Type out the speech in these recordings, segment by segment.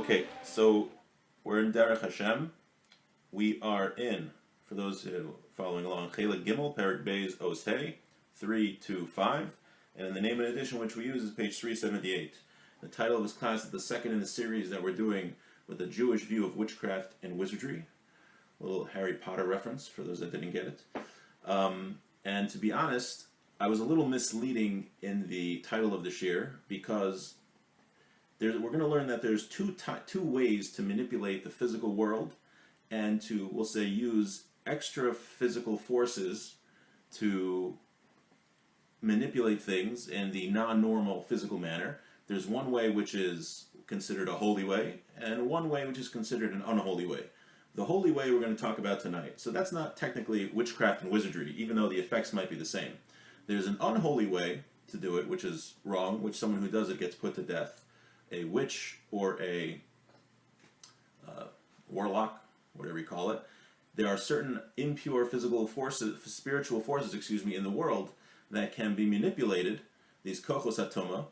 Okay, so we're in Derech Hashem. We are in, for those who are following along, Chelek Gimel, Perek Beis Os Hey, 3-5, and the name and edition which we use is page 378. The title of this class is the second in the series that we're doing with the Jewish view of witchcraft and wizardry. A little Harry Potter reference for those that didn't get it. And to be honest, I was a little misleading in the title of the shir because we're going to learn that there's two ways to manipulate the physical world and to, we'll say, use extra physical forces to manipulate things in the non-normal physical manner. There's one way which is considered a holy way, and one way which is considered an unholy way. The holy way we're going to talk about tonight. So that's not technically witchcraft and wizardry, even though the effects might be the same. There's an unholy way to do it, which is wrong, which someone who does it gets put to death. A witch or a warlock, whatever you call it. There are certain impure physical forces, spiritual forces, in the world that can be manipulated, these kochos atoma,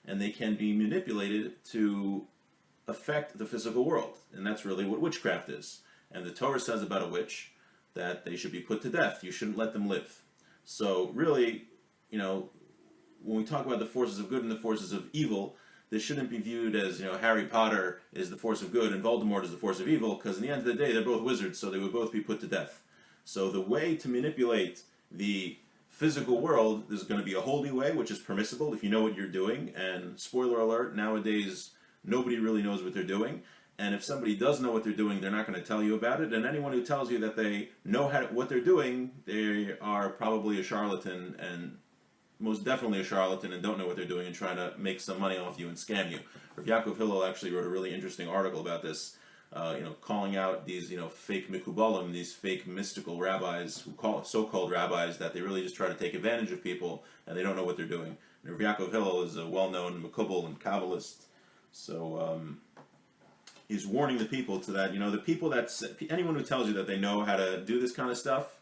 and they can be manipulated to affect the physical world. And that's really what witchcraft is. And the Torah says about a witch that they should be put to death. You shouldn't let them live. So really, when we talk about the forces of good and the forces of evil, this shouldn't be viewed as, Harry Potter is the force of good and Voldemort is the force of evil, because in the end of the day, they're both wizards, so they would both be put to death. So the way to manipulate the physical world, there's going to be a holy way, which is permissible if you know what you're doing, and spoiler alert, nowadays, nobody really knows what they're doing, and if somebody does know what they're doing, they're not going to tell you about it, and anyone who tells you that they know what they're doing, they are probably a charlatan, and most definitely a charlatan, and don't know what they're doing and trying to make some money off you and scam you. Rav Yaakov Hillel actually wrote a really interesting article about this, calling out these, fake mikubalim, these fake mystical rabbis, who call so-called rabbis, that they really just try to take advantage of people, and they don't know what they're doing. And Rav Yaakov Hillel is a well-known Mekubal and Kabbalist, so he's warning the people to that, the people anyone who tells you that they know how to do this kind of stuff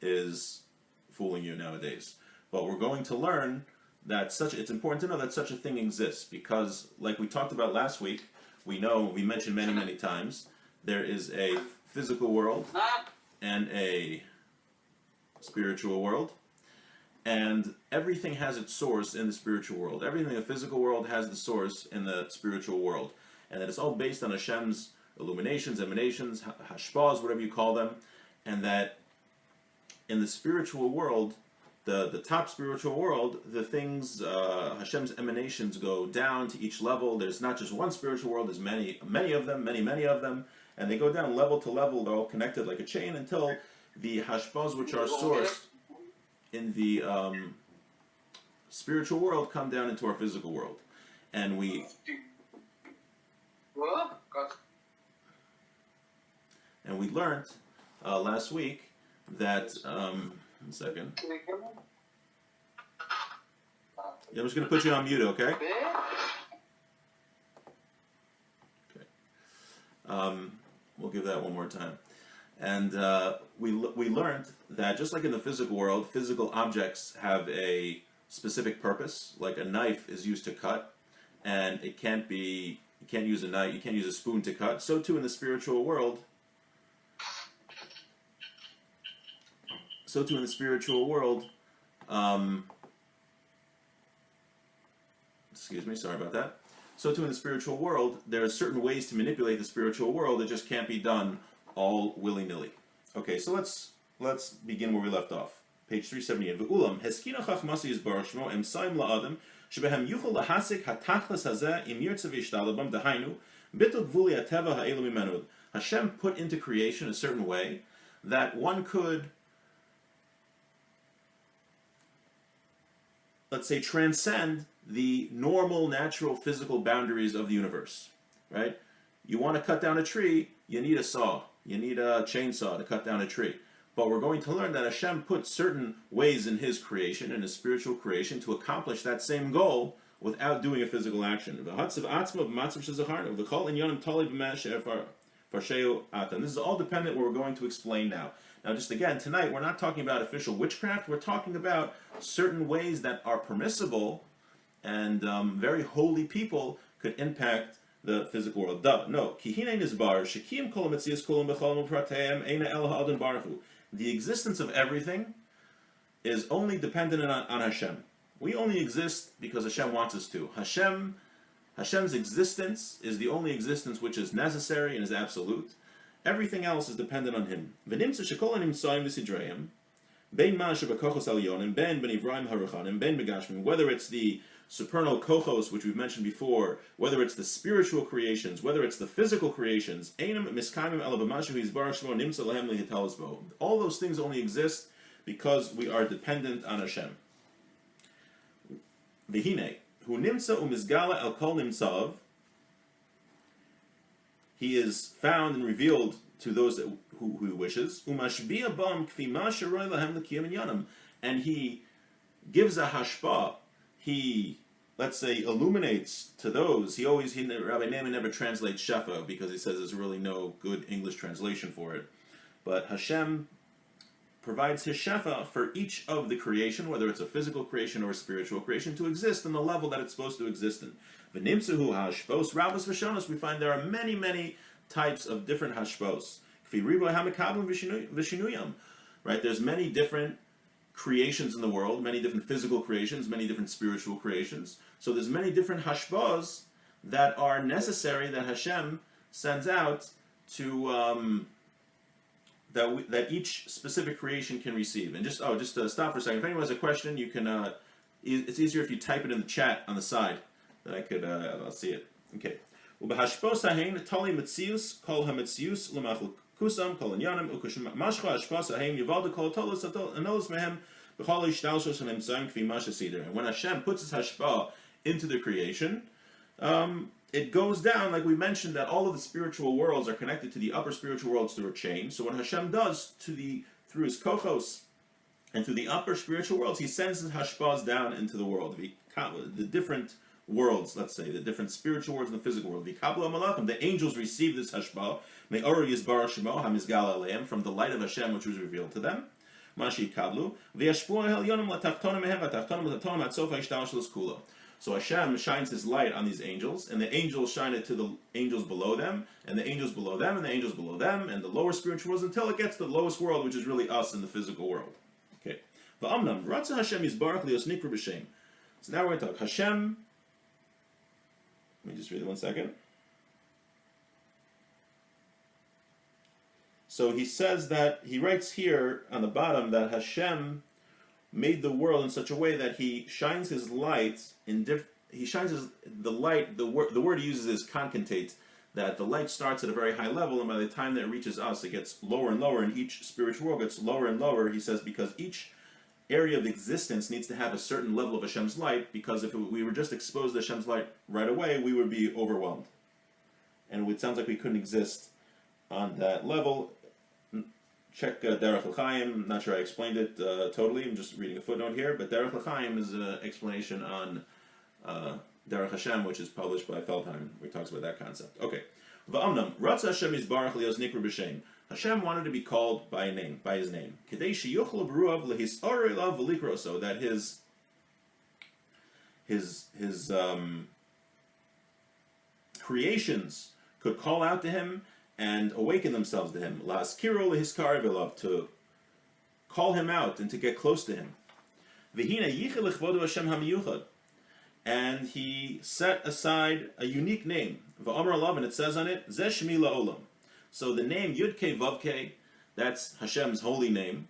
is fooling you nowadays. But we're going to learn that it's important to know that such a thing exists, because like we talked about last week, we mentioned many, many times, there is a physical world and a spiritual world, and everything has its source in the spiritual world. Everything in the physical world has the source in the spiritual world, and that it's all based on Hashem's illuminations, emanations, hashpahs, whatever you call them, and that in the spiritual world, the top spiritual world, the things, Hashem's emanations go down to each level. There's not just one spiritual world, there's many of them, many of them, and they go down level to level, they're all connected like a chain until the hashpahs, which are sourced in the spiritual world, come down into our physical world. And we learned last week that, one second. Yeah, I'm just going to put you on mute, okay? Okay. We'll give that one more time. And we learned that just like in the physical world, physical objects have a specific purpose. Like a knife is used to cut, and you can't use a knife, you can't use a spoon to cut. So too in the spiritual world. Sorry about that. So too in the spiritual world, there are certain ways to manipulate the spiritual world that just can't be done all willy-nilly. Okay, so let's begin where we left off. Page 378. Ve'ulam heskina chachmasi yisbarach shmo emsaim la'adam shebehem yuchol lahasik hatachlas hazeh im yirtze v'yishtaleh dahainu bitul gvuli hateva ha'elu mimenu. Hashem put into creation a certain way that one could, let's say, transcend the normal, natural, physical boundaries of the universe, right? You want to cut down a tree, you need a saw. You need a chainsaw to cut down a tree. But we're going to learn that Hashem put certain ways in His creation, in His spiritual creation, to accomplish that same goal without doing a physical action. This is all dependent, what we're going to explain now. Now, just again, tonight, we're not talking about official witchcraft. We're talking about certain ways that are permissible and very holy people could impact the physical world. No. The existence of everything is only dependent on Hashem. We only exist because Hashem wants us to. Hashem's existence is the only existence which is necessary and is absolute. Everything else is dependent on Him. Whether it's the supernal kochos, which we've mentioned before, whether it's the spiritual creations, whether it's the physical creations, all those things only exist because we are dependent on Hashem. V'hinei, hu nimtza umizgala el kol nimtzav. He is found and revealed to those who he wishes. Umashbiya bam kfi ma sheroy lahem l'kiyam inyanam, and he gives a hashpa. He, let's say, illuminates to those. Rabbi Naaman never translates shefa because he says there's really no good English translation for it. But Hashem provides his shefa for each of the creation, whether it's a physical creation or a spiritual creation, to exist on the level that it's supposed to exist in. V'nimtzuhu hashpos rabos v'shonos. We find there are many, many types of different hashpos. Kfi riboy hamekablim v'shinuyam. Right? There's many different creations in the world, many different physical creations, many different spiritual creations. So there's many different hashpos that are necessary that Hashem sends out to that each specific creation can receive. And just to stop for a second, if anyone has a question, you can. It's easier if you type it in the chat on the side, that I could. I'll see it. Okay. Ubehashpos hahein tali mitzius kol hamitzius l'machul. Kusam kol inyanim ukushim mashcha hashpas haim yivaldu kol tolos anolos mehem b'chol ishtalshos hanim tzayim kvi masha sidr. And when Hashem puts his hashpa into the creation, it goes down, like we mentioned, that all of the spiritual worlds are connected to the upper spiritual worlds through a chain. So what Hashem does through his kochos and through the upper spiritual worlds, he sends his hashpas down into the world, the different worlds, let's say, the different spiritual worlds and the physical world. The angels receive this hashpa from the light of Hashem which was revealed to them. So Hashem shines his light on these angels, and the angels shine it to the angels below them, and the angels below them, and the angels below them, and the lower spiritual worlds, until it gets to the lowest world, which is really us in the physical world. Okay. So now we're going to talk. Hashem, let me just read it 1 second. So he says that, he writes here on the bottom that Hashem made the world in such a way that he shines his light the word he uses is concatenate, that the light starts at a very high level, and by the time that it reaches us, it gets lower and lower, and each spiritual world gets lower and lower, he says, because each area of existence needs to have a certain level of Hashem's light, because if we were just exposed to Hashem's light right away, we would be overwhelmed. And it sounds like we couldn't exist on that level. Check Derech L'chaim. Not sure I explained it totally. I'm just reading a footnote here. But Derech L'chaim is an explanation on Derech Hashem, which is published by Feldheim, where he talks about that concept. Okay. V'amnam, Ratz Hashem yizbarach lios nikra b'shem. Hashem wanted to be called by his name. Kedei sheyuchlo b'ruav lehisar elav v'likro, so that his creations could call out to him and awaken themselves to him. La'askiro lehiskar v'elav, to call him out and to get close to him. V'hina yichel l'chvodu Hashem hamiyuchad, and he set aside a unique name. V'amar alav, and it says on it, Zeh Shemi La'olam. So the name Yud-Kei Vav-Kei, that's Hashem's holy name,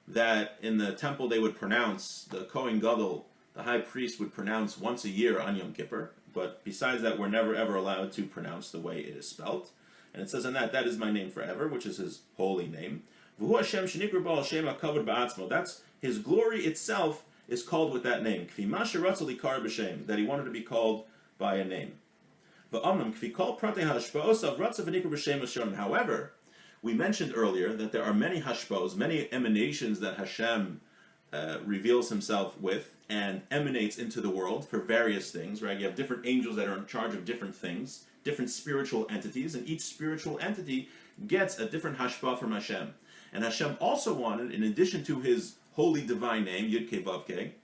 that in the temple they would pronounce, the Kohen Gadol, the high priest, would pronounce once a year on Yom Kippur, but besides that, we're never ever allowed to pronounce the way it is spelt. And it says on that is my name forever, which is his holy name. V'hu Hashem shenikra b'al Hashem ha'kavod ba'atzmo. That's his glory itself is called with that name. Kfi ma sheratza likar b'shem, that he wanted to be called by a name. V'amnam kfi kol pratei hashpa'osav ratza v'nikra b'shem Hashem. However, we mentioned earlier that there are many hashpa'os, many emanations that Hashem reveals himself with and emanates into the world for various things, right? You have different angels that are in charge of different things, different spiritual entities, and each spiritual entity gets a different hashpa from Hashem. And Hashem also wanted, in addition to his holy divine name, Yud-Kei Vav-Kei,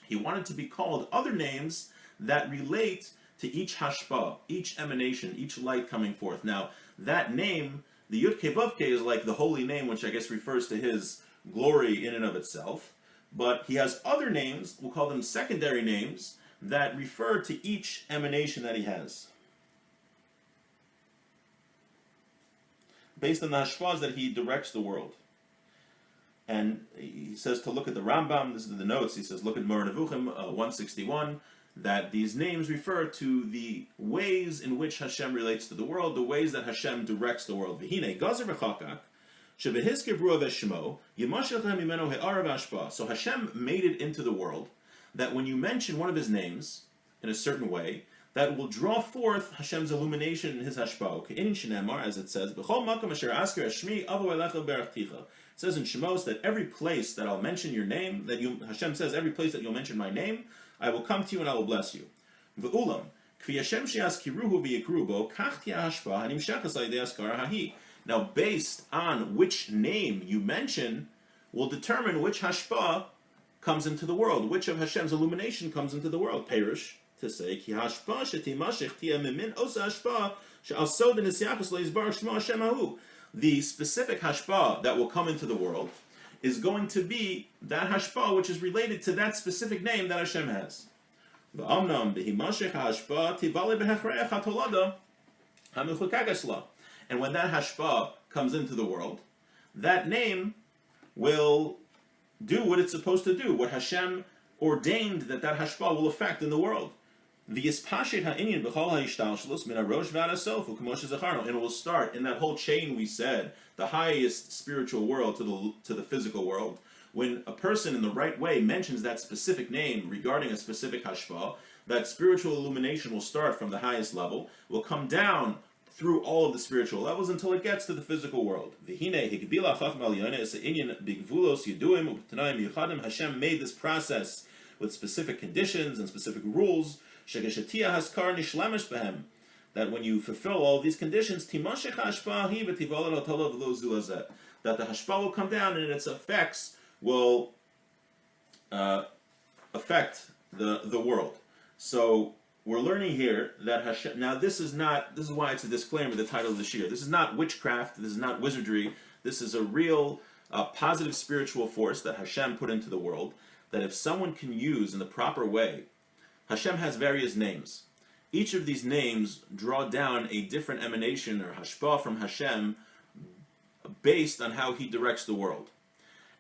he wanted to be called other names that relate to each hashpa, each emanation, each light coming forth. Now, that name, the Yud Kei Vav Kei, is like the holy name, which I guess refers to his glory in and of itself. But he has other names, we'll call them secondary names, that refer to each emanation that he has, based on the hashpahs that he directs the world. And he says to look at the Rambam, this is the notes, he says, look at Moreh Nevuchim 161, that these names refer to the ways in which Hashem relates to the world, the ways that Hashem directs the world. V'hinei gazer v'chakak, shebehizker b'ruah v'shmo, yimashach lehem mimeno he'ara v'hashpah. So Hashem made it into the world that when you mention one of his names in a certain way, that will draw forth Hashem's illumination in his hashpah. Ke'inin shenemar, as it says, b'chol makom asher asker hashmi avo elecha berachticha. It says in Shemos that every place that I'll mention your name, Hashem says, every place that you'll mention my name, I will come to you and I will bless you. V'ulam, k'vi Hashem she'askiruhu v'yikru bo, kach tia hashpah hanimshachas la'idei askara hahi. Now, based on which name you mention, will determine which hashpah comes into the world, which of Hashem's illumination comes into the world. Perish, to say, ki hashpah shetimashech tia mimin osa hashpah she'al sod v'nisyachas le'izbarach shmo Hashem hahu. The specific hashpah that will come into the world is going to be that hashpah which is related to that specific name that Hashem has. V'amnam b'himashech hashpah tivale b'hechreach hatolada hamichukagasla. And when that hashpah comes into the world, that name will do what it's supposed to do, what Hashem ordained that hashpah will affect in the world. And it will start in that whole chain we said, the highest spiritual world to the physical world. When a person in the right way mentions that specific name regarding a specific hashpah, that spiritual illumination will start from the highest level, will come down through all of the spiritual levels until it gets to the physical world. Hashem made this process with specific conditions and specific rules, that when you fulfill all these conditions, that the hashpah will come down and its effects will affect the world. So we're learning here that Hashem, now this is why it's a disclaimer, the title of the shir. This is not witchcraft, this is not wizardry, this is a real positive spiritual force that Hashem put into the world, that if someone can use in the proper way, Hashem has various names. Each of these names draw down a different emanation or hashpah from Hashem based on how he directs the world.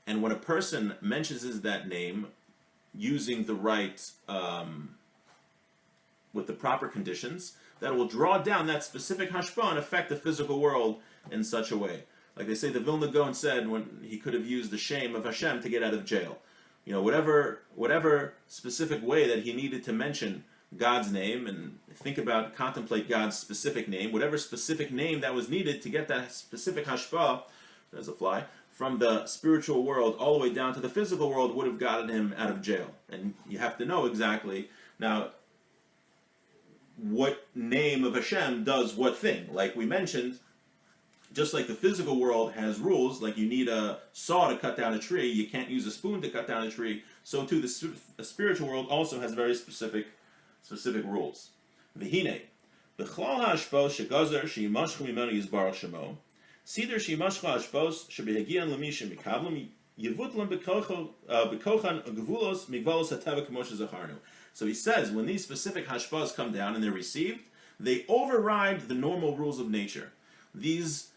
And when a person mentions that name using the right, with the proper conditions, that will draw down that specific hashpah and affect the physical world in such a way. Like they say, the Vilna Gaon said when he could have used the shame of Hashem to get out of jail. You know, whatever specific way that he needed to mention God's name and contemplate God's specific name, whatever specific name that was needed to get that specific hashpah, there's a fly, from the spiritual world all the way down to the physical world would have gotten him out of jail. And you have to know exactly, now, what name of Hashem does what thing. Like we mentioned, just like the physical world has rules, like you need a saw to cut down a tree, you can't use a spoon to cut down a tree, so too the spiritual world also has very specific rules. V'hinei, b'chlal ha'ashpos shegazer she'yimashchu mimenu yizbarach shemo, sider she'yimashchu ha'ashpos shebehagian l'mi shemikablam yivutlam b'kochan gevulos migvalos hateva k'mo shezacharnu. So he says, when these specific hashpahs come down and they're received, they override the normal rules of nature. These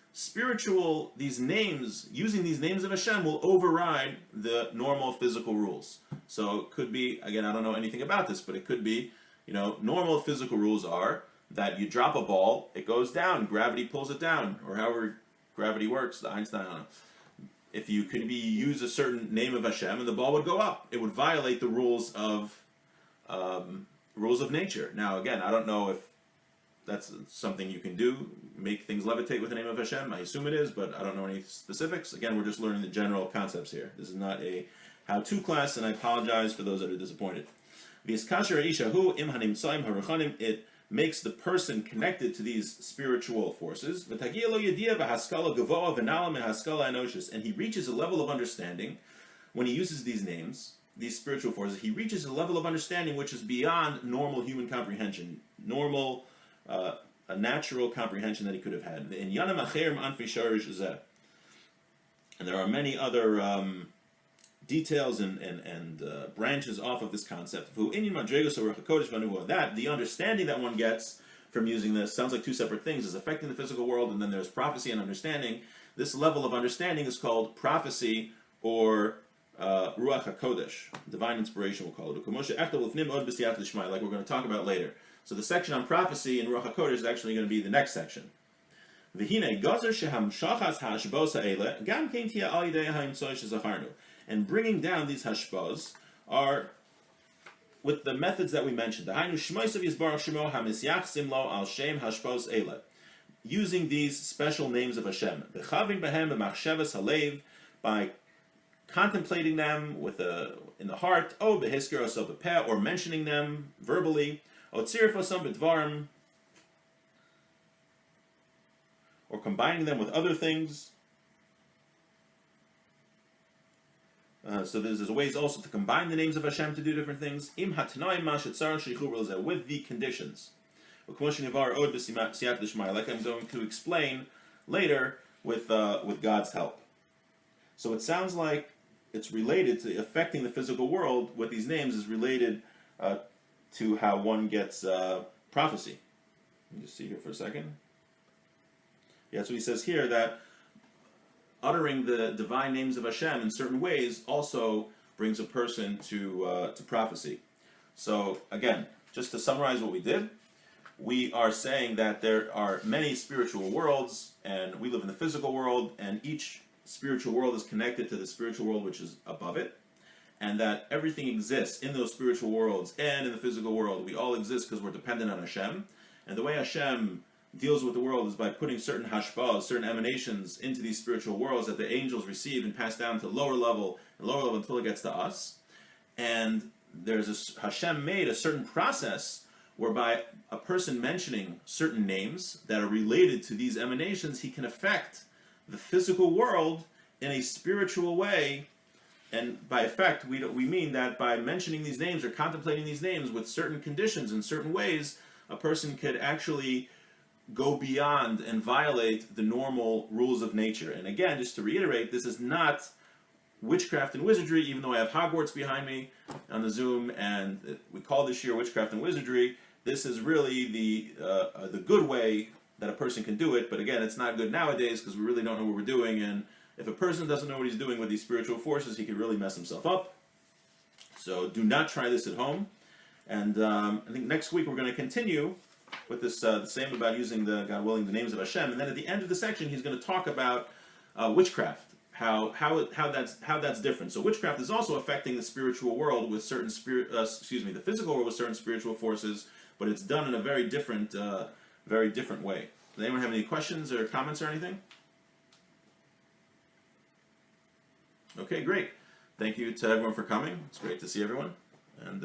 names, using these names of Hashem, will override the normal physical rules. So it could be, again, I don't know anything about this, but it could be, normal physical rules are that you drop a ball, it goes down, gravity pulls it down, or however gravity works, the Einstein, I don't know. If you could use a certain name of Hashem and the ball would go up, it would violate the rules of nature. Now, again, I don't know if that's something you can do, make things levitate with the name of Hashem. I assume it is, but I don't know any specifics. Again, we're just learning the general concepts here. This is not a how-to class, and I apologize for those that are disappointed. It makes the person connected to these spiritual forces, and he reaches a level of understanding when he uses these names, these spiritual forces, he reaches a level of understanding which is beyond normal human comprehension, a natural comprehension that he could have had. And there are many other details and branches off of this concept. That the understanding that one gets from using this sounds like two separate things, is affecting the physical world, and then there's prophecy and understanding. This level of understanding is called prophecy, or Ruach HaKodesh, divine inspiration, we'll call it. Like we're going to talk about later. So the section on prophecy in Ruach HaKodesh is actually going to be the next section. And bringing down these hashbos are with the methods that we mentioned. Using these special names of Hashem. By contemplating them in the heart, or mentioning them verbally, or combining them with other things. So there's ways also to combine the names of Hashem to do different things. With the conditions. Like I'm going to explain later with God's help. So it sounds like it's related to affecting the physical world. With these names is related to how one gets prophecy. Let me just see here for a second. Yeah, so he says here that uttering the divine names of Hashem in certain ways also brings a person to prophecy. So again, just to summarize what we did, we are saying that there are many spiritual worlds, and we live in the physical world, and each spiritual world is connected to the spiritual world which is above it, and that everything exists in those spiritual worlds and in the physical world. We all exist because we're dependent on Hashem, and the way Hashem deals with the world is by putting certain hashbahs, certain emanations into these spiritual worlds that the angels receive and pass down to lower level until it gets to us. And Hashem made a certain process whereby a person mentioning certain names that are related to these emanations, he can affect the physical world in a spiritual way. And by effect, we mean that by mentioning these names or contemplating these names with certain conditions in certain ways, a person could actually go beyond and violate the normal rules of nature. And again, just to reiterate, this is not Witchcraft and Wizardry, even though I have Hogwarts behind me on the Zoom, and we call this year Witchcraft and Wizardry. This is really the good way that a person can do it, but again, it's not good nowadays because we really don't know what we're doing, and if a person doesn't know what he's doing with these spiritual forces, he could really mess himself up. So do not try this at home. And I think next week we're going to continue with this the same about using God willing, the names of Hashem, and then at the end of the section he's going to talk about witchcraft, how that's different. So witchcraft is also affecting the spiritual world with certain the physical world with certain spiritual forces, but it's done in a very different way. Does anyone have any questions or comments or anything? Okay, great. Thank you to everyone for coming. It's great to see everyone.